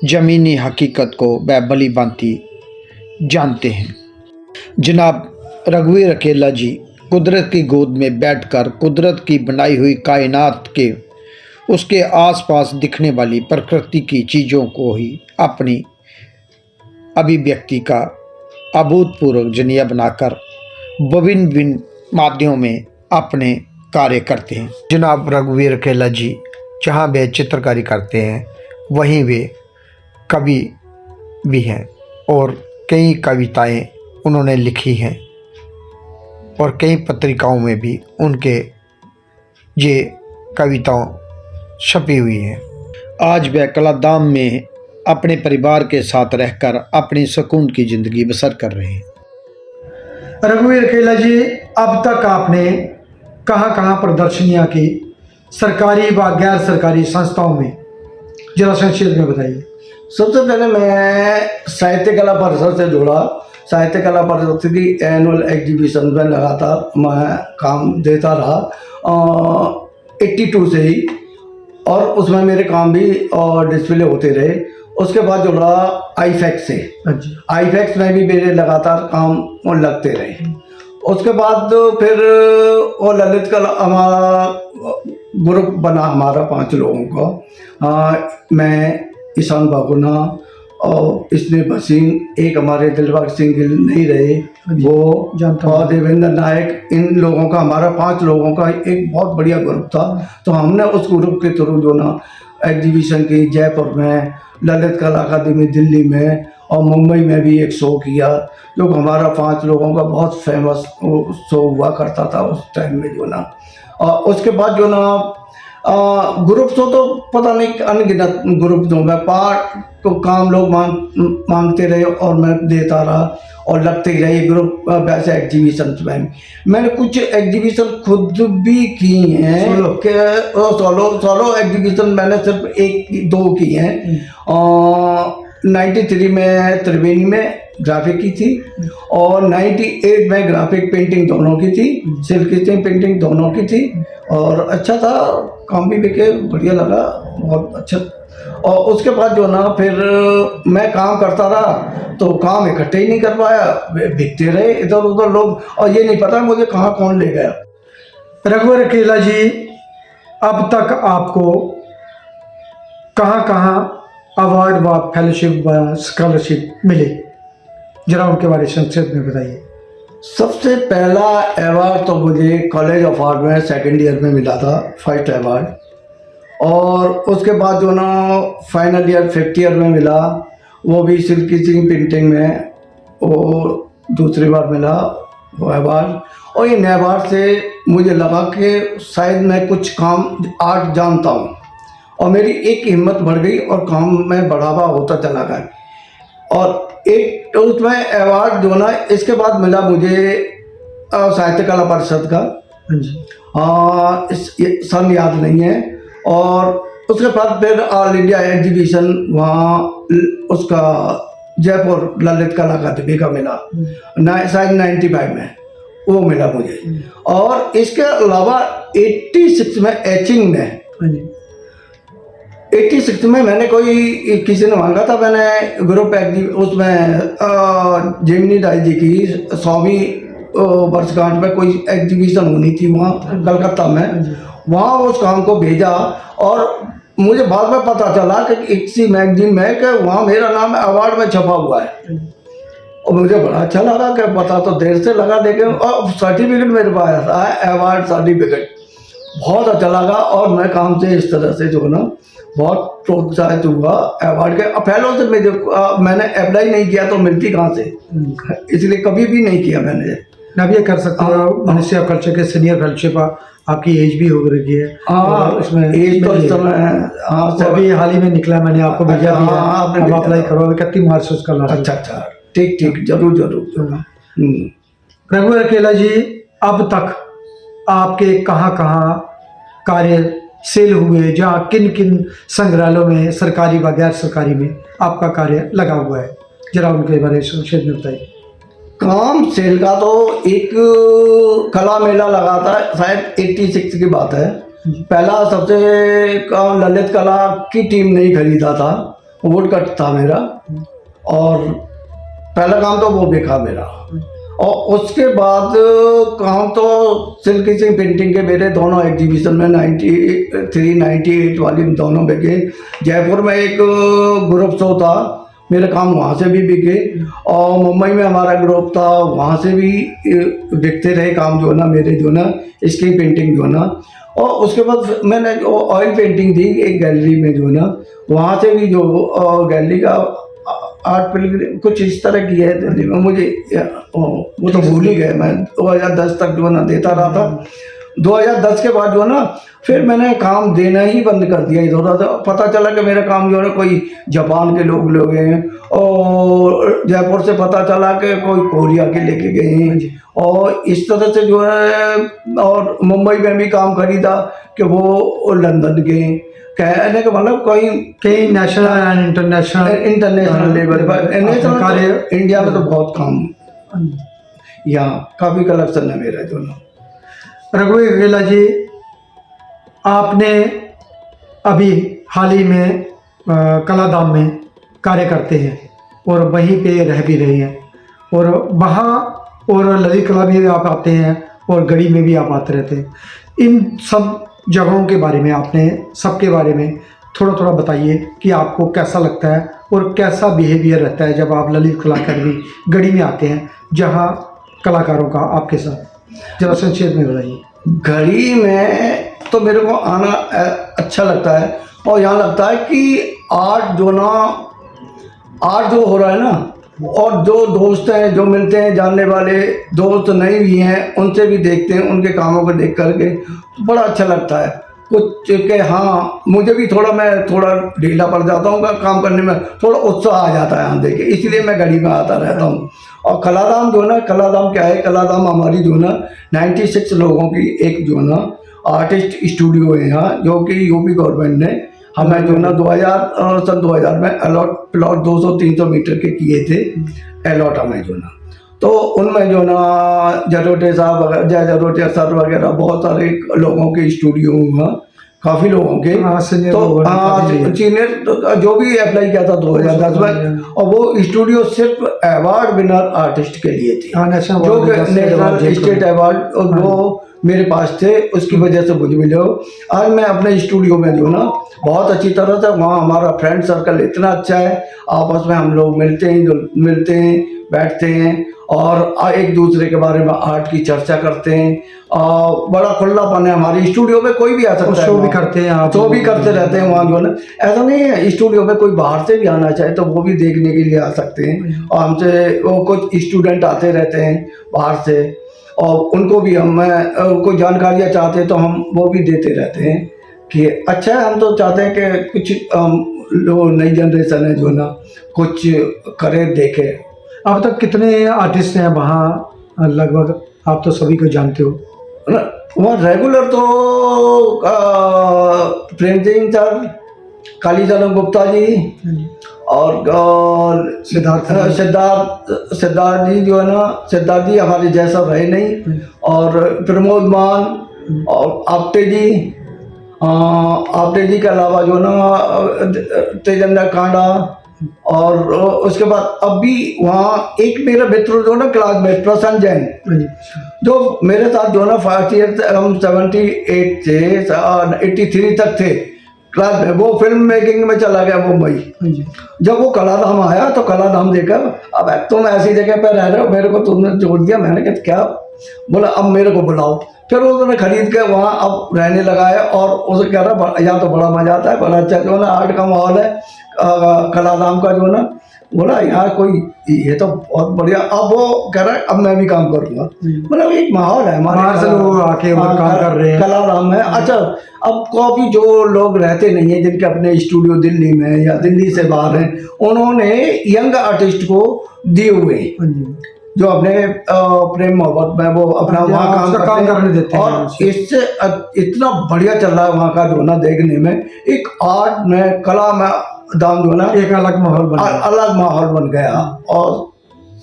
C: ज़मीनी हकीकत को वह भली भांति जानते हैं। जनाब रघुवीर अकेला जी कुदरत की गोद में बैठकर कुदरत की बनाई हुई कायनात के उसके आसपास दिखने वाली प्रकृति की चीज़ों को ही अपनी अभिव्यक्ति का अभूतपूर्व जरिया बनाकर विभिन्न विभिन्न माध्यमों में अपने कार्य करते हैं। जनाब रघुवीर अकेला जी जहाँ वे चित्रकारी करते हैं वहीं वे कवि भी हैं और कई कविताएं उन्होंने लिखी हैं और कई पत्रिकाओं में भी उनके ये कविताओं छपी हुई हैं। आज वह कलादाम में अपने परिवार के साथ रहकर अपनी सुकून की ज़िंदगी बसर कर रहे हैं।
A: रघुवीर अकेला जी, अब तक आपने कहाँ कहाँ प्रदर्शनियाँ की, सरकारी व गैर सरकारी संस्थाओं में, जरा संक्षेप में बताइए।
B: सबसे पहले मैं साहित्य कला परिषद से जुड़ा। साहित्य कला परिषद की एनुअल एग्जीबिशन में लगातार मैं काम देता रहा 82 से ही, और उसमें मेरे काम भी डिस्प्ले होते रहे। उसके बाद जुड़ा आईफेक्स से। आईफेक्स में भी मेरे लगातार काम लगते रहे। उसके बाद फिर वो ललित कला हमारा ग्रुप बना, हमारा 5 लोगों का। मैं, ईशान बागुना और स्नेह सिंह, एक हमारे दिलबाग सिंह गिल नहीं रहे वो, और देवेंद्र नायक, इन लोगों का, हमारा 5 लोगों का एक बहुत बढ़िया ग्रुप था। तो हमने उस ग्रुप के थ्रू जो ना एग्जीबिशन की जयपुर में, ललित कला अकादमी दिल्ली में और मुंबई में भी एक शो किया, जो हमारा 5 लोगों का बहुत फेमस शो हुआ करता था उस टाइम में जो ना। और उसके बाद जो ना ग्रुप शो तो पता नहीं अनगिनत ग्रुप जो मैं पार्ट तो काम लोग मांगते रहे और मैं देता रहा और लगते ही रहे ग्रुप। वैसे एग्जीबिशन में मैंने कुछ एग्जीबिशन खुद भी की हैं, सोलो एग्जीबिशन मैंने सिर्फ 1-2 की हैं। 93 में त्रिवेणी में ग्राफिक की थी और 98 में ग्राफिक पेंटिंग दोनों की थी, सिल्क स्क्रीन पेंटिंग दोनों की थी। और अच्छा था, काम भी बिके, बढ़िया लगा, बहुत अच्छा। और उसके बाद जो ना फिर मैं काम करता रहा तो काम इकट्ठे ही नहीं कर पाया, बिकते रहे इधर उधर लोग, और ये नहीं पता मुझे कहाँ कौन ले गया।
A: रघुवीर अकेला जी, अब तक आपको कहाँ कहाँ अवार्ड व फेलोशिप व स्कॉलरशिप मिले, जरा उनके बारे में संक्षेप में बताइए।
B: सबसे पहला अवार्ड तो मुझे कॉलेज ऑफ आर्ट में 2nd ईयर में मिला था, फर्स्ट अवार्ड। और उसके बाद जो ना फाइनल ईयर 5th ईयर में मिला, वो भी सिल्क स्क्रीन पेंटिंग में, वो दूसरी बार मिला वो अवार्ड। और इन अवार्ड से मुझे लगा कि शायद मैं कुछ काम आर्ट जानता हूँ और मेरी एक हिम्मत बढ़ गई और काम में बढ़ावा होता चला गया। और एक उसमें अवार्ड जो ना इसके बाद मिला मुझे साहित्य कला परिषद का, सन याद नहीं है। और उसके बाद फिर ऑल इंडिया एग्जीबिशन वहाँ उसका जयपुर ललित कला अकादमी का मिला, शायद 95 में वो मिला मुझे। और इसके अलावा 86 में एचिंग में, 86 में मैंने कोई किसी ने मांगा था, मैंने ग्रुप उसमें जेमिनी राय जी की 100वीं वर्षगांठ में कोई एग्जीबिशन होनी थी वहाँ कलकत्ता में, वहाँ उस काम को भेजा। और मुझे बाद में पता चला कि इसी मैगजीन में कि वहाँ मेरा नाम अवार्ड में छपा हुआ है। और मुझे बड़ा अच्छा लगा कि पता तो देर से लगा, लेकिन और सर्टिफिकेट मेरे पास आया था, अवार्ड सर्टिफिकेट, बहुत अच्छा लगा। और मैं काम से इस तरह से जो ना बहुत प्रोत्साहित हुआ अवार्ड के। फेलो से मैंने अप्लाई नहीं किया तो मिलती कहाँ से, इसलिए कभी भी नहीं किया मैंने।
A: ना भी ये कर सकते हो, मिनिस्ट्री ऑफ कल्चर के सीनियर फेलोशिप आपकी एज भी हो रही है।
B: हाँ,
A: इसमें
B: एज तो इस समय है। हाँ
A: तो अभी हाल ही में निकला, मैंने आपको भेजा भी है,
B: हाँ, आपने
A: अब
B: भेजा
A: अप्लाई
B: था।
A: करो, 31 मार्च से उसका लास्ट।
B: अच्छा अच्छा, ठीक ठीक, जरूर जरूर।
A: रघुवर अकेला जी, अब तक आपके कहाँ कहाँ कार्य सेल हुए, जहाँ किन किन संग्रहालयों में, सरकारी व गैर सरकारी में आपका कार्य लगा हुआ है, जरा उनके बारे में संक्षेप में बताइए।
B: काम सेल का तो एक कला मेला लगा था, शायद 86 की बात है। पहला सबसे काम ललित कला की टीम ने ही खरीदा था, वुडकट था मेरा, और पहला काम तो वो बिका मेरा। और उसके बाद काम तो सिल्की सिंह पेंटिंग के मेरे दोनों एग्जीबिशन में 93 98 वाली दोनों बिके। जयपुर में एक ग्रुप शो था, मेरे काम वहाँ से भी बिके, और मुंबई में हमारा ग्रुप था, वहाँ से भी बिकते रहे काम जो है ना मेरे, जो ना इसकी पेंटिंग जो है ना। और उसके बाद मैंने जो ऑयल पेंटिंग दी एक गैलरी में जो ना, वहाँ से भी जो गैलरी का आर्ट पिलग्रिम कुछ इस तरह की है दिल्ली में, मुझे वो तो भूल ही गए। मैं 2010 तक जो है ना देता रहा था। 2010 के बाद जो है ना फिर मैंने काम देना ही बंद कर दिया इधर उधर। पता चला कि मेरा काम जो है ना कोई जापान के लोग ले गए हैं, और जयपुर से पता चला कि कोई कोरिया के लेके गए हैं, और इस तरह से जो है। और मुंबई में भी काम खरीदा कि वो लंदन गए, कहने का मतलब कोई
A: कई नेशनल एंड इंटरनेशनल
B: लेवल पर। नेशनल
A: कार्य
B: इंडिया में तो बहुत काम, यहाँ काफ़ी कलेक्शन है मेरा जो ना।
A: रघुवीर अकेला जी, आपने अभी हाल ही में कलाधाम में कार्य करते हैं और वहीं पे रह भी रहे हैं, और वहाँ और ललित कला में भी आप आते हैं और गढ़ी में भी आप आते रहते हैं। इन सब जगहों के बारे में, आपने सबके बारे में थोड़ा थोड़ा बताइए कि आपको कैसा लगता है और कैसा बिहेवियर रहता है जब आप ललित कला अकेडमी गढ़ी में आते हैं, जहाँ कलाकारों का आपके साथ, जरा संक्षेप में बताइए।
B: घड़ी में तो मेरे को आना अच्छा लगता है, और यहाँ लगता है कि आर्ट जो ना, आर्ट जो हो रहा है ना, और जो दोस्त हैं जो मिलते हैं, जानने वाले दोस्त नहीं भी हैं, उनसे भी देखते हैं, उनके कामों को देख करके बड़ा अच्छा लगता है कुछ के। हाँ, मुझे भी थोड़ा, मैं थोड़ा ढीला पड़ जाता हूँ काम करने में, थोड़ा उत्साह आ जाता है यहाँ देख के, इसलिए मैं घड़ी में आता रहता हूँ। और कलाधाम जो है ना, कलाधाम क्या है, कलाधाम हमारी जो है ना 96 लोगों की एक जो है ना आर्टिस्ट स्टूडियो है यहाँ, जो कि यूपी गवर्नमेंट ने हमें जो है ना 2000 में अलॉट प्लॉट 200-300 मीटर के किए थे अलॉट हमें जो ना। तो उनमें जो ना जरोटे साहब वगैरह, जय जरोटे सर वगैरह, बहुत सारे लोगों के स्टूडियो हुआ, काफ़ी लोगों के। तो सीनियर जो भी अप्लाई किया था 2010 में, और वो स्टूडियो सिर्फ अवार्ड विनर आर्टिस्ट के लिए थी, जो नेशनल स्टेट अवार्ड, और वो मेरे पास थे, उसकी वजह से मुझे मिले। आज मैं अपने स्टूडियो में जो ना बहुत अच्छी तरह से, वहाँ हमारा फ्रेंड सर्कल इतना अच्छा है, आपस में हम लोग मिलते हैं, बैठते हैं, और एक दूसरे के बारे में आर्ट की चर्चा करते हैं। बड़ा खुलापन है हमारे स्टूडियो में, कोई भी आ सकता है,
A: शो भी करते हैं आप,
B: शो भी करते रहते हैं वहाँ जो है। ऐसा नहीं है, स्टूडियो में कोई बाहर से भी आना चाहे तो वो भी देखने के लिए आ सकते हैं, और हमसे वो कुछ स्टूडेंट आते रहते हैं बाहर से, और उनको भी हम कोई जानकारियाँ चाहते हैं तो हम वो भी देते रहते हैं कि अच्छा है। हम तो चाहते हैं कि कुछ लोग, नई जनरेशन है जो ना, कुछ करे, देखे।
A: अब तक कितने आर्टिस्ट हैं वहाँ लगभग, आप तो सभी को जानते हो?
B: वहाँ रेगुलर तो प्रेम सिंह सर, कालीचरण गुप्ता जी, और सिद्धार्थ जी जो है ना, सिद्धार्थ जी हमारे जैसा रहे नहीं, और प्रमोद मान, और आपटे जी के अलावा जो ना तेजेंद्र कांडा, और उसके बाद अभी वहाँ एक मेरा मित्र जो ना क्लासमेट प्रसन्न जैन, जो मेरे साथ जो ना फर्स्ट ईयर से हम 78 से 83 तक थे क्लास में, वो फिल्म मेकिंग में चला गया मुंबई। जब वो कलाधाम आया तो कलाधाम देखकर, अब तुम ऐसी जगह पर रह रहे हो, मेरे को तुमने जोड़ दिया। मैंने कहा क्या? बोला अब मेरे को बुलाओ। फिर उन्होंने खरीद के वहाँ अब रहने लगा है, और उसे कह रहा यहाँ तो बड़ा मजा आता है, बड़ा अच्छा जो है ना आर्ट का माहौल है कलाधाम का जो है ना। बोला यार कोई ये तो बहुत बढ़िया। अब वो कह रहा है अब मैं भी काम करूँगा। मतलब एक माहौल है हमारे,
A: बाहर से लोग आके उधर काम कर रहे हैं।
B: कलाराम है। अच्छा, अब कॉपी जो लोग रहते नहीं है, जिनके अपने स्टूडियो दिल्ली में या दिल्ली से बाहर हैं, उन्होंने यंग आर्टिस्ट को दिए हुए हैं,
A: हाँ जी।
B: जो अपने प्रेम मोहब्बत में वो अपना
A: हाँ जी,
B: वहाँ
A: उसका
B: काम
A: काम करने देते हैं
B: और
A: उनसे।
B: इससे इतना बढ़िया चल रहा है वहाँ का जो ना, देखने में एक आर्ट में, कला में दाम जो ना
A: एक अलग माहौल बन गया।
B: अलग माहौल बन गया और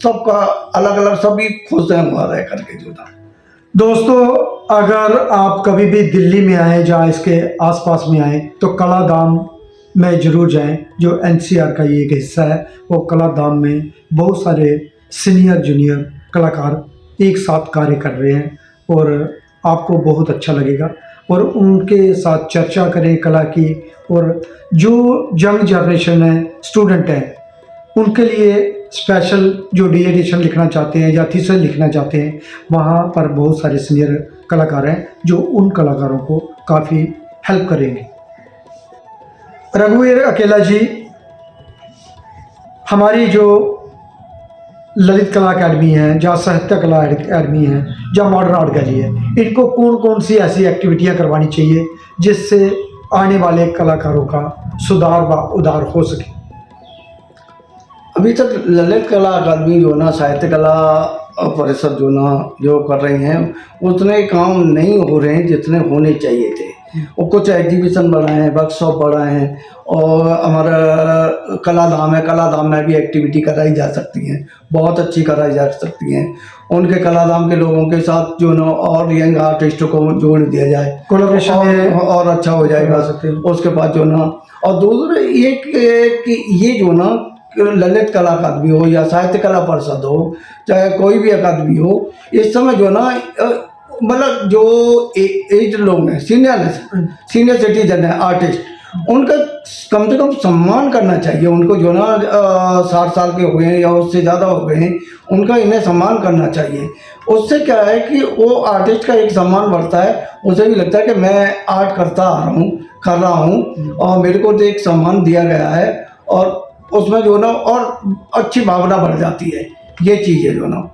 B: सबका अलग अलग, सभी खुश हैं वहाँ रह करके जो ना।
A: दोस्तों, अगर आप कभी भी दिल्ली में आए, जहाँ इसके आसपास में आए, तो कला धाम में जरूर जाएं, जो एनसीआर का ये एक हिस्सा है। वो कला धाम में बहुत सारे सीनियर जूनियर कलाकार एक साथ कार्य कर रहे हैं और आपको बहुत अच्छा लगेगा। और उनके साथ चर्चा करें कला की, और जो यंग जनरेशन है, स्टूडेंट हैं, उनके लिए स्पेशल जो डिएडिशन लिखना चाहते हैं या थीसिस लिखना चाहते हैं, वहाँ पर बहुत सारे सीनियर कलाकार हैं जो उन कलाकारों को काफ़ी हेल्प करेंगे। रघुवीर अकेला जी, हमारी जो ललित कला अकेडमी है, जहाँ साहित्य कला अकेडमी है, जहाँ मॉडर्न आर्ट गैलरी है, इनको कौन कौन सी ऐसी एक्टिविटियाँ करवानी चाहिए जिससे आने वाले कलाकारों का सुधार व उधार हो सके?
B: अभी तक ललित कला अकादमी जो ना, साहित्य कला परिषद जो ना जो कर रही हैं, उतने काम नहीं हो रहे हैं जितने होने चाहिए थे। वो कुछ एग्जीबिशन बढ़ाए हैं, वर्कशॉप बढ़ाए हैं, और हमारा कला धाम है, कला धाम में भी एक्टिविटी कराई जा सकती हैं, बहुत अच्छी कराई जा सकती हैं। उनके कला धाम के लोगों के साथ जो ना और यंग आर्टिस्टों को जोड़ दिया जाए,
A: कोलैबोरेशन में
B: और अच्छा हो जाएगा। उसके बाद जो ना, और दूसरे ये कि ये जो ना ललित कला अकादमी हो या साहित्य कला परिषद हो, चाहे कोई भी अकादमी हो, इस समय जो ना मतलब जो एज लोग हैं, सीनियर सिटीजन है, आर्टिस्ट, उनका कम से कम सम्मान करना चाहिए। उनको जो ना 60 साल के हो गए हैं या उससे ज़्यादा हो गए हैं, उनका इन्हें सम्मान करना चाहिए। उससे क्या है कि वो आर्टिस्ट का एक सम्मान बढ़ता है, उसे भी लगता है कि मैं आर्ट कर रहा हूँ और मेरे को तो एक सम्मान दिया गया है, और उसमें जो ना और अच्छी भावना बढ़ जाती है। ये चीज़ है जो ना।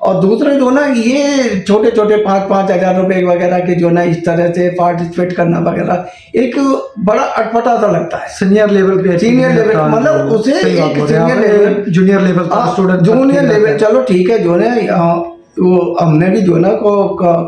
B: और दूसरे जो ना, ये छोटे छोटे 5-5 हज़ार रुपये वगैरह के जो ना, इस तरह से पार्टिसिपेट करना वगैरह एक बड़ा अटपटा सा लगता है।
A: सीनियर लेवल पे,
B: सीनियर लेवल मतलब उसे एक सीनियर लेवल,
A: जूनियर लेवल का स्टूडेंट,
B: जूनियर लेवल, चलो ठीक है जो ना, वो हमने भी जो ना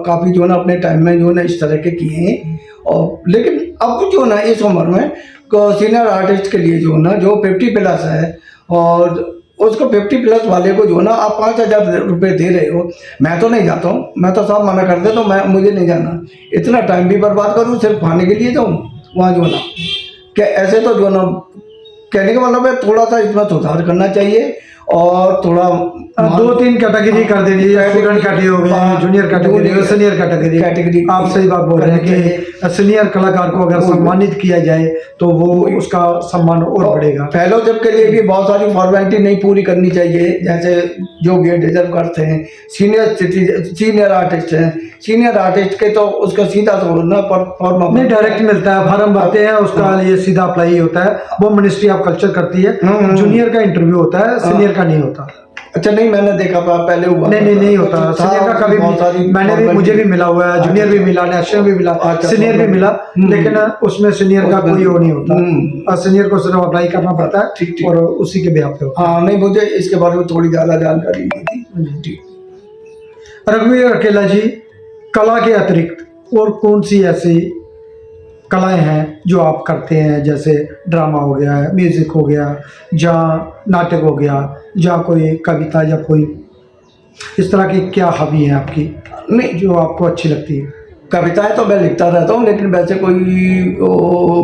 B: काफ़ी जो ना अपने टाइम में जो ना इस तरह के किए हैं। और लेकिन अब जो ना इस उम्र में सीनियर आर्टिस्ट के लिए जो ना, जो 50+ है, और उसको 50+ वाले को जो ना आप 5,000 रुपये दे रहे हो, मैं तो नहीं जाता हूँ, मैं तो सब मना कर देता हूँ, मैं मुझे नहीं जाना। इतना टाइम भी बर्बाद करूँ सिर्फ खाने के लिए जाऊँ वहाँ जो ना, क्या ऐसे तो जो ना, कहने का मतलब है थोड़ा सा इसमें सुधार करना चाहिए। और थोड़ा
A: 2-3 कैटेगरी कर देनी है, स्टूडेंट कैटेगरी हो गए, जूनियर कैटेगरी हो, सीनियर कैटेगरी। आप सही बात बोल रहे हैं कि सीनियर कलाकार को अगर सम्मानित किया जाए तो वो उसका सम्मान और बढ़ेगा।
B: फेलोशिप के लिए भी बहुत सारी फॉर्मेलिटी नहीं पूरी करनी चाहिए, जैसे जो भी डिजर्व करते हैं। सीनियर आर्टिस्ट हैं, सीनियर आर्टिस्ट के तो उसका सीधा ना फॉर्म
A: नहीं, डायरेक्ट मिलता है, फॉर्म भरते हैं, उसका ये सीधा अप्लाई होता है, वो मिनिस्ट्री ऑफ कल्चर करती है। जूनियर का इंटरव्यू होता है, सीनियर का नहीं होता।
B: अच्छा, नहीं मैंने देखा पहले हुआ,
A: नहीं होता सीनियर का कभी भी। मैंने भी, मुझे भी मिला हुआ है, जूनियर भी मिला, नेशनल भी मिला, सीनियर भी मिला, लेकिन उसमें सीनियर का कोई वो नहीं होता। सीनियर को सिर्फ अप्लाई करना पड़ता है और उसी के बिहाफ पे होता है।
B: हाँ, नहीं मुझे इसके बारे में थोड़ी ज़्यादा जानकारी नहीं थी।
A: रघुवीर अकेला जी, कला के अतिरिक्त और कौन सी ऐसी कलाएं हैं जो आप करते हैं? जैसे ड्रामा हो गया, म्यूजिक हो गया, जहाँ नाटक हो गया, जहाँ कोई कविता या कोई इस तरह की क्या हॉबी है आपकी, नहीं जो आपको अच्छी लगती है?
B: कविताएं तो मैं लिखता रहता हूँ, लेकिन वैसे कोई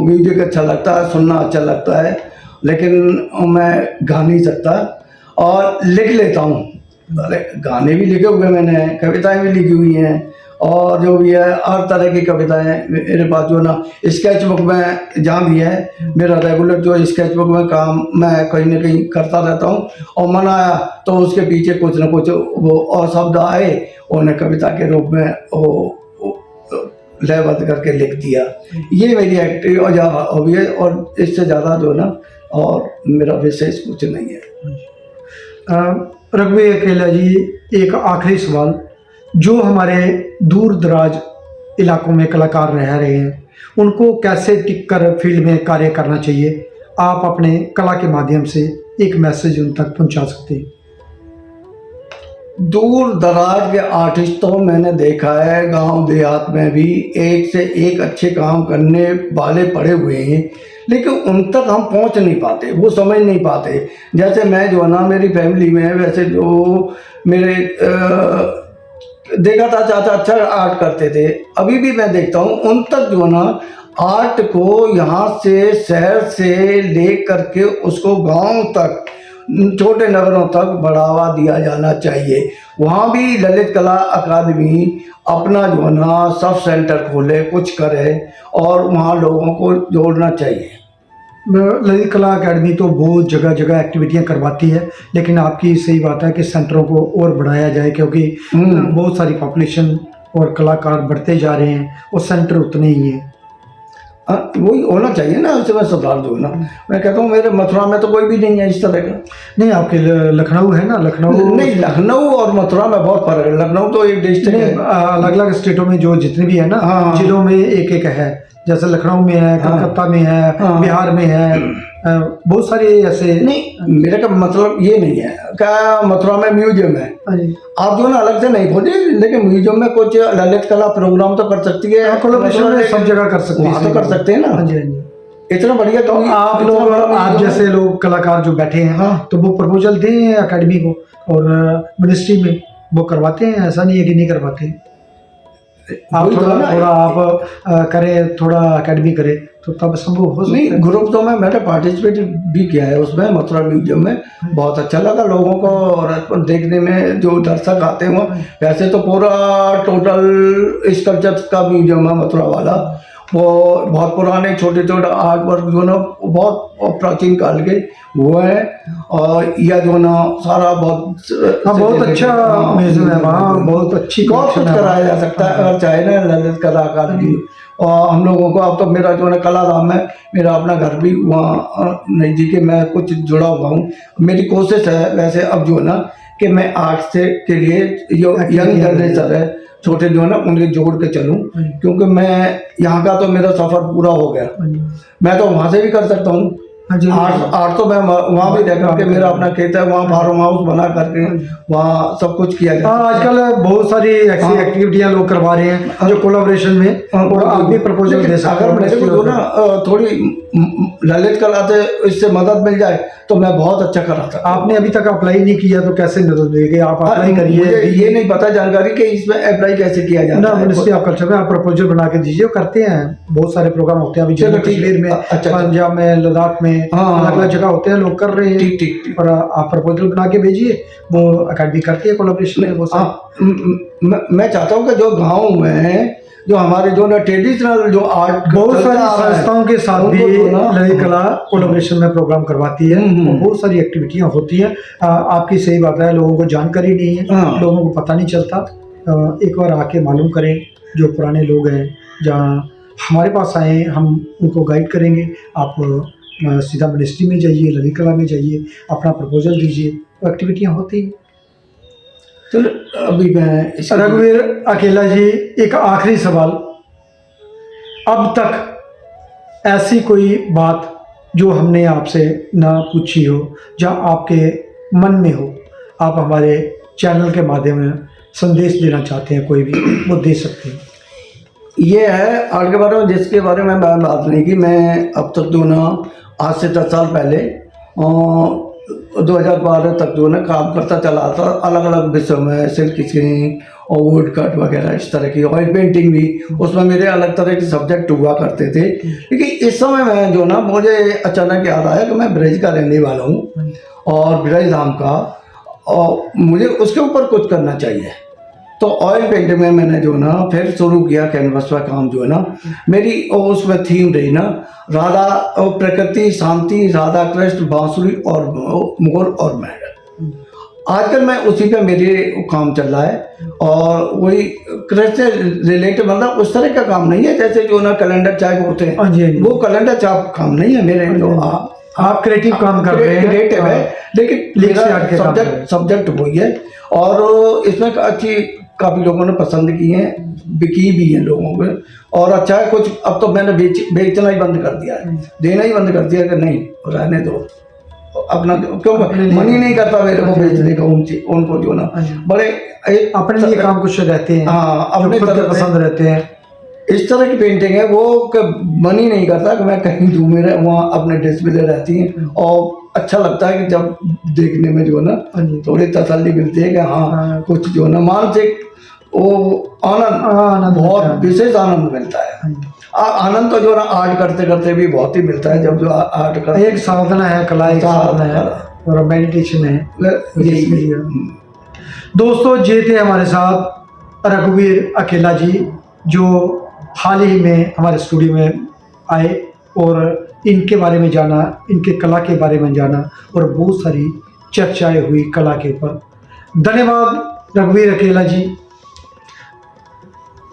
B: म्यूजिक अच्छा लगता है, सुनना अच्छा लगता है, लेकिन मैं गा नहीं सकता। और लिख लेता हूँ, गाने भी लिखे हुए मैंने, कविताएं भी लिखी हुई हैं, और जो भी है हर तरह की कविताएं मेरे पास जो ना, स्केच बुक में जहाँ भी है मेरा रेगुलर जो स्केच बुक में काम मैं कहीं ना कहीं करता रहता हूँ। और मन आया तो उसके पीछे कुछ ना कुछ वो और शब्द आए, उन्हें कविता के रूप में वो लयबद्ध करके लिख दिया। ये मेरी एक्टिव और हॉबी है, और इससे ज़्यादा जो ना और मेरा विशेष कुछ नहीं है।
A: रघुवीर अकेला जी, एक आखिरी सवाल, जो हमारे दूर दराज इलाकों में कलाकार रह रहे हैं उनको कैसे टिक कर फील्ड में कार्य करना चाहिए? आप अपने कला के माध्यम से एक मैसेज उन तक पहुंचा सकते हैं।
B: दूर दराज के आर्टिस्टों मैंने देखा है, गांव देहात में भी एक से एक अच्छे काम करने वाले पड़े हुए हैं, लेकिन उन तक हम पहुंच नहीं पाते, वो समझ नहीं पाते। जैसे मैं जो है ना, मेरी फैमिली में वैसे जो मेरे देखा था चाचा अच्छा आर्ट करते थे, अभी भी मैं देखता हूँ, उन तक जो है ना आर्ट को यहाँ से शहर से ले करके उसको गांव तक, छोटे नगरों तक बढ़ावा दिया जाना चाहिए। वहाँ भी ललित कला अकादमी अपना जो है ना सब सेंटर खोले, कुछ करे और वहाँ लोगों को जोड़ना चाहिए।
A: ललित कला अकेडमी तो बहुत जगह जगह एक्टिविटियां करवाती है, लेकिन आपकी सही बात है कि सेंटरों को और बढ़ाया जाए, क्योंकि बहुत सारी पॉपुलेशन और कलाकार बढ़ते जा रहे हैं और सेंटर उतने ही हैं।
B: वही होना चाहिए ना, उससे मैं सुधार दूँ ना। मैं कहता हूँ मेरे मथुरा में तो कोई भी नहीं है इस तरह का।
A: नहीं, आपके लखनऊ है ना, लखनऊ
B: नहीं, लखनऊ और मथुरा में बहुत फर्क है। लखनऊ तो एक डिस्ट्रिक्ट है,
A: अलग अलग स्टेटों में जो जितने भी है ना,
B: हाँ।
A: जिलों में एक एक है, जैसे लखनऊ में है, कलकत्ता में है, बिहार में है, बहुत सारे ऐसे।
B: नहीं, मेरे का मतलब ये नहीं है क्या मथुरा में म्यूजियम है, आप जो ना अलग से नहीं खोजे, लेकिन म्यूजियम में कुछ ललित कला प्रोग्राम तो कर सकती है,
A: कोलैबोरेशन में सब जगह कर सकते हैं,
B: तो कर सकते हैं ना।
A: हाँ जी, हाँ जी।
B: इतना बढ़िया।
A: तो आप लोग, आप जैसे लोग कलाकार जो बैठे हैं,
B: हाँ,
A: तो वो प्रपोजल दें अकेडमी को और मिनिस्ट्री में वो करवाते हैं, ऐसा नहीं है कि नहीं करवाते। आप थोड़ा आप करें, थोड़ा अकेडमी करें तो तब संभव हो सकता है।
B: नहीं, ग्रुप तो मैंने पार्टिसिपेट भी किया है उसमें, मथुरा म्यूजियम में बहुत अच्छा लगा लोगों को, और देखने में जो दर्शक आते हैं। वैसे तो पूरा टोटल स्कल्पचर का म्यूजियम है मथुरा वाला, वो बहुत पुराने छोटे छोटे आर्ट वर्क जो ना बहुत प्राचीन काल के वो है, और यह जो ना सारा बहुत
A: अच्छा म्यूजियम है वहाँ, बहुत अच्छी
B: बहुत कुछ कराया जा सकता है अगर चाहे ना ललित कला अकादमी। और हम लोगों को, अब तो मेरा जो है कला धाम है, मेरा अपना घर भी वहाँ नज़दीक है, मैं कुछ जुड़ा हुआ हूँ। मेरी कोशिश है वैसे अब जो है ना कि मैं आर्ट से के लिए जो यंग जनरेशन है, छोटे जो है ना, उनके जोड़ के चलूँ, क्योंकि मैं यहाँ का तो मेरा सफ़र पूरा हो गया, मैं तो वहाँ से भी कर सकता हूँ। आर्ट तो मैं वहाँ भी रह करके, मेरा अपना खेत है, वहाँ फार्म हाउस बना करके वहाँ सब कुछ किया जाता है।
A: आजकल बहुत सारी ऐसी एक्टिविटियां लोग करवा रहे हैं जो कोलैबोरेशन में, और आप भी प्रपोजल दे सकते हैं।
B: अगर मेरे को ना थोड़ी ललित कला से इससे मदद मिल जाए तो मैं बहुत अच्छा कराता।
A: आपने अभी तक अप्लाई नहीं किया तो कैसे मदद देंगे? आप अप्लाई करिए।
B: मुझे ये नहीं पता जानकारी कि इसमें अप्लाई कैसे किया जाता है।
A: मिनिस्ट्री ऑफ कल्चर में आप प्रपोजल बना के दीजिए, करते हैं, बहुत सारे प्रोग्राम होते हैं अभी जम्मू कश्मीर में, पंजाब में, लद्दाख में, अलग अलग जगह होते हैं, लोग कर रहे हैं।
B: ठीक।
A: और आप प्रपोजल बना के भेजिए, वो अकेडमी करती है कोलैबोरेशन में। वो
B: मैं चाहता हूँ कि जो गाँव में जो हमारे जो ना ट्रेडिशनल जो आर्ट,
A: बहुत सारी संस्थाओं के साथ भी ललित कला कोलैबोरेशन में प्रोग्राम करवाती है, और बहुत सारी एक्टिविटियां होती हैं। आपकी सही बात है, लोगों को जानकारी नहीं है, लोगों को पता नहीं चलता। एक बार आके मालूम करें, जो पुराने लोग हैं जहाँ हमारे पास आए, हम उनको गाइड करेंगे। आप सीधा मिनिस्ट्री में जाइए, ललित कला में जाइए, अपना प्रपोजल दीजिए, तो एक्टिविटियाँ होती हैं।
B: चलो अभी मैं
A: रघुवीर अकेला जी, एक आखिरी सवाल, अब तक ऐसी कोई बात जो हमने आपसे ना पूछी हो, जहाँ आपके मन में हो, आप हमारे चैनल के माध्यम में संदेश देना चाहते हैं, कोई भी वो दे सकते हैं।
B: ये है आर्ट के बारे में, जिसके बारे में मैं बात नहीं की। मैं अब तक जो ना आज से 10 साल पहले 2012 तक जो ना काम करता चला था, अलग अलग विषयों में, सिल्क स्क्रीनिंग और वुड कट वगैरह, इस तरह की ऑयल पेंटिंग भी, उसमें मेरे अलग तरह के सब्जेक्ट हुआ करते थे। लेकिन इस समय में जो ना मुझे अचानक याद आया कि मैं ब्रज का रहने वाला हूँ और ब्रज धाम का, और मुझे उसके ऊपर कुछ करना चाहिए। तो ऑयल पेंटिंग में मैंने जो ना फिर शुरू किया कैनवस का काम, जो है ना मेरी उसमें थीम रही ना राधा और प्रकृति, शांति, राधा कृष्ण, बांसुरी और मोर और मैडल। आजकल मैं उसी पे मेरे काम चल रहा है, और वही कृष्ण रिलेटेड, मतलब उस तरह का काम नहीं है जैसे जो ना कैलेंडर चाप होते हैं, वो कैलेंडर चाप काम नहीं है मेरे। जो
A: आप क्रिएटिव काम कर रहे हैं,
B: क्रिएटिव है, लेकिन
A: लिख से
B: मेरा
A: हट के काम कर रहे हैं।
B: सब्जेक्ट वही है। और इसमें अच्छी काफ़ी लोगों ने पसंद की है, बिकी भी है लोगों को, और अच्छा है कुछ। अब तो मैंने बेचना ही बंद कर दिया है, देना ही बंद कर दिया कि नहीं रहने दो अपना, क्यों मन ही नहीं करता मेरे को बेचने का उनको जो ना बड़े
A: अपने लिए काम कुछ रहते हैं,
B: हाँ, अपने
A: खुद के
B: तरफ से
A: पसंद रहते हैं।
B: इस तरह की पेंटिंग है वो कि मन ही नहीं करता कि मैं कहीं दूँ, मेरे वहाँ अपने डिस्प्ले रहती हैं, और अच्छा लगता है कि जब देखने में जो है ना थोड़ी तसल्ली मिलती है कि हाँ कुछ जो है ना मानसिक वो आनंद, बहुत विशेष आनंद मिलता है। आनंद तो जो ना आर्ट करते करते भी बहुत ही मिलता है, जब जो आर्ट का
A: एक साधना है, कला एक साधना है और मेडिटेशन है।
B: यही
A: दोस्तों, ये थे हमारे साथ रघुवीर अकेला जी, जो हाल ही में हमारे स्टूडियो में आए और इनके बारे में जाना, इनके कला के बारे में जाना, और बहुत सारी चर्चाएं हुई कला के ऊपर। धन्यवाद रघुवीर अकेला जी,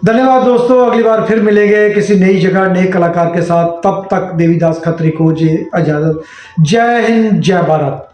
A: धन्यवाद दोस्तों। अगली बार फिर मिलेंगे किसी नई जगह नए कलाकार के साथ। तब तक देवीदास खत्री को जी इजाजत। जय हिंद, जय भारत।